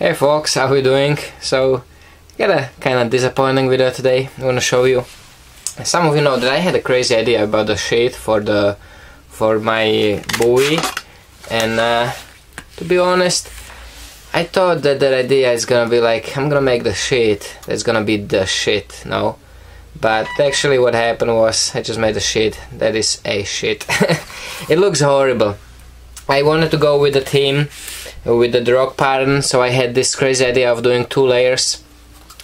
Hey folks, how we doing? So, got a kind of disappointing video today. I want to show you. Some of you know that I had a crazy idea about the sheath for my buoy, and to be honest, I thought that idea is gonna be like, I'm gonna make the sheath that's gonna be the shit, no? But actually what happened was I just made a sheath that is a shit. It looks horrible. I wanted to go with the theme, with the rock pattern, so I had this crazy idea of doing 2 layers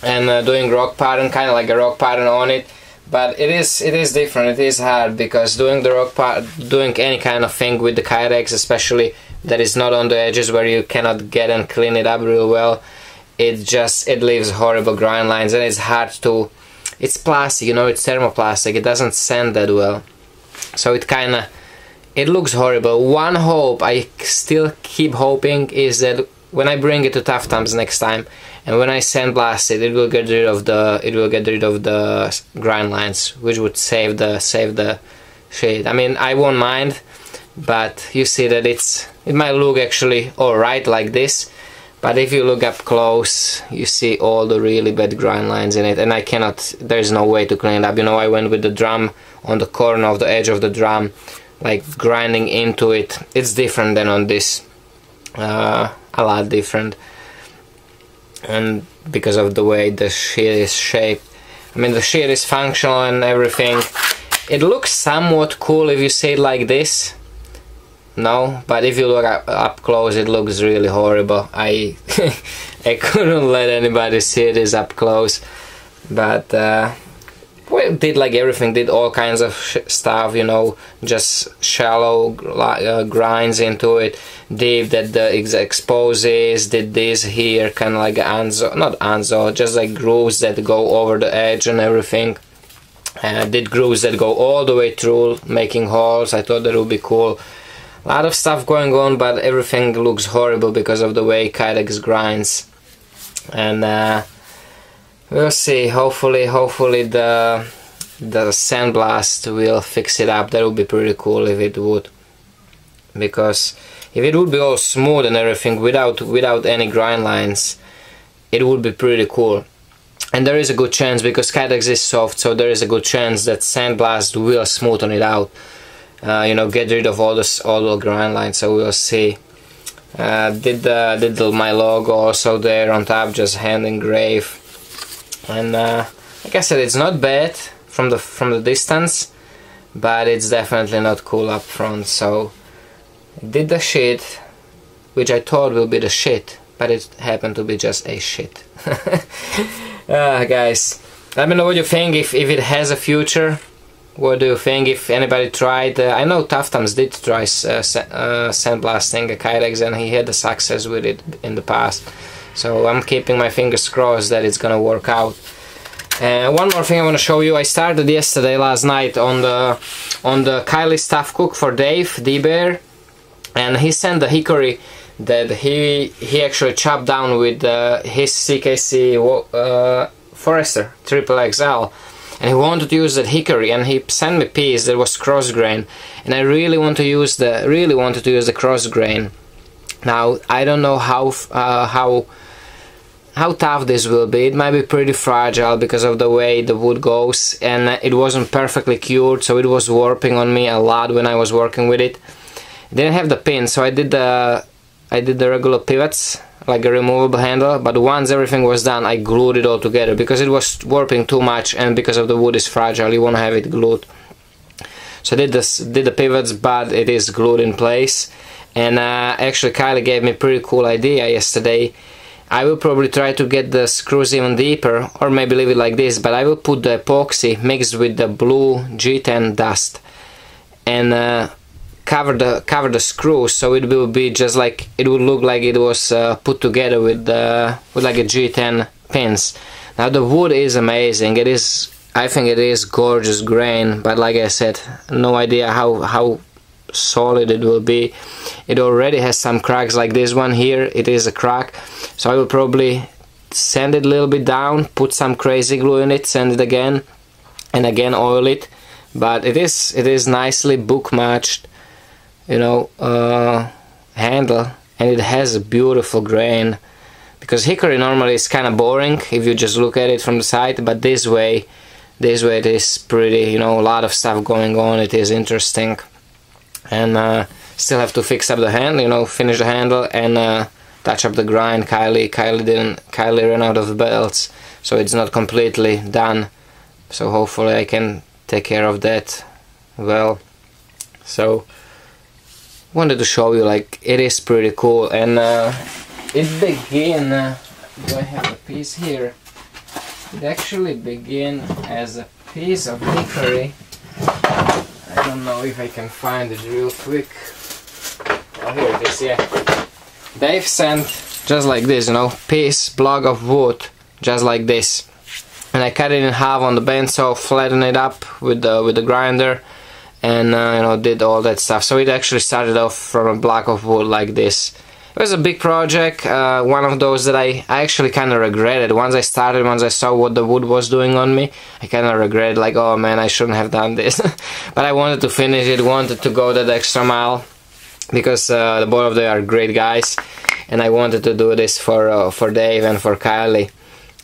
and doing rock pattern, kind of like a rock pattern on it. But it is different. It is hard because doing the rock pattern, doing any kind of thing with the kydex, especially that is not on the edges where you cannot get and clean it up real well, it leaves horrible grind lines, and it's hard to. It's plastic, you know, it's thermoplastic. It doesn't sand that well, so it looks horrible. One hope I still keep hoping is that when I bring it to Tough Times next time, and when I sandblast it, it will get rid of the grind lines, which would save the shade. I mean, I won't mind, but you see that it might look actually alright like this, but if you look up close, you see all the really bad grind lines in it, and I cannot. There's no way to clean it up. You know, I went with the drum on the corner of the edge of the drum, like grinding into it. It's different than on this, a lot different, and because of the way the sheet is shaped. I mean, the sheet is functional and everything. It looks somewhat cool if you see it like this, no, but if you look up close, it looks really horrible. I couldn't let anybody see this up close, but we did like everything, did all kinds of stuff, you know, just shallow grinds into it, deep that the exposes, did this here, kind of like anzo, not anzo, just like grooves that go over the edge and everything. Did grooves that go all the way through, making holes. I thought that would be cool. A lot of stuff going on, but everything looks horrible because of the way kydex grinds. And we'll see. Hopefully the sandblast will fix it up. That would be pretty cool if it would, because if it would be all smooth and everything without any grind lines, it would be pretty cool. And there is a good chance, because kydex is soft, so there is a good chance that sandblast will smoothen it out. You know, get rid of all the grind lines. So we'll see. Did my logo also there on top, just hand engrave. And like I said, it's not bad from the distance, but it's definitely not cool up front. So did the shit, which I thought will be the shit, but it happened to be just a shit. Guys, let me know what you think, if it has a future. What do you think? If anybody tried, I know Tough Times did try sandblasting a kydex, and he had a success with it in the past. So I'm keeping my fingers crossed that it's gonna work out. One more thing I want to show you. I started last night on the Kylie Stuff Cook for Dave D-Bear, and he sent the hickory that he actually chopped down with his CKC Forester XXL. And he wanted to use that hickory, and he sent me a piece that was cross grain, and I really wanted to use the cross grain. Now I don't know how tough this will be. It might be pretty fragile because of the way the wood goes, and it wasn't perfectly cured, so it was warping on me a lot when I was working with it. It didn't have the pin, so I did the regular pivots, like a removable handle, but once everything was done, I glued it all together because it was warping too much, and because of the wood is fragile, you want to have it glued. So I did the pivots, but it is glued in place. And actually Kylie gave me a pretty cool idea yesterday. I will probably try to get the screws even deeper, or maybe leave it like this, but I will put the epoxy mixed with the blue G10 dust and cover the screws, so it will be just like, it would look like it was put together with like a G10 pins. Now the wood is amazing. I think it is gorgeous grain, but like I said, no idea how solid it will be. It already has some cracks, like this one here. It is a crack, so I will probably sand it a little bit down, put some crazy glue in it, sand it again, and again oil it. But it is nicely book matched, you know, handle, and it has a beautiful grain. because hickory normally is kind of boring if you just look at it from the side, but this way it is pretty, you know, a lot of stuff going on. It is interesting. And still have to fix up the handle, you know, finish the handle and touch up the grind. Kylie ran out of belts, so it's not completely done, so hopefully I can take care of that well. So wanted to show you, like, it is pretty cool. And it began, do I have a piece here? It actually began as a piece of hickory. I don't know if I can find it real quick. Oh, here it is, yeah. They've sent just like this, you know, block of wood, just like this. And I cut it in half on the bandsaw, flatten it up with the grinder, and you know, did all that stuff. So it actually started off from a block of wood like this. It was a big project, one of those that I actually kind of regretted. Once I saw what the wood was doing on me, I kind of regretted, like, oh man, I shouldn't have done this. But I wanted to finish it, wanted to go that extra mile, because the both of them are great guys, and I wanted to do this for Dave and for Kylie.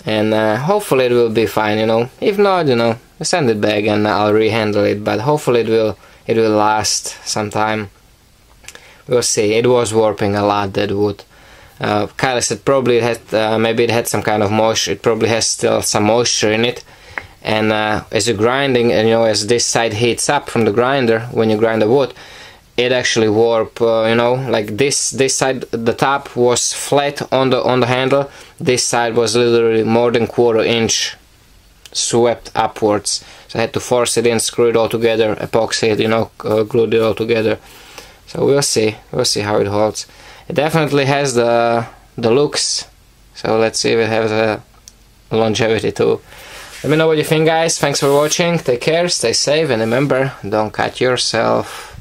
And hopefully it will be fine, you know. If not, you know, I send it back and I'll rehandle it, but hopefully it will last some time. We'll see. It was warping a lot, that wood. Kylie said probably it had, maybe it had some kind of moisture. It probably has still some moisture in it. And as you're grinding, and you know, as this side heats up from the grinder, when you grind the wood, it actually warp. You know, like this side, the top was flat on the handle. This side was literally more than 1/4 inch swept upwards. So I had to force it in, screw it all together, epoxy it, you know, glued it all together. So we'll see how it holds. It definitely has the looks, so let's see if it has a longevity too. Let me know what you think, guys. Thanks for watching, take care, stay safe, and remember, don't cut yourself.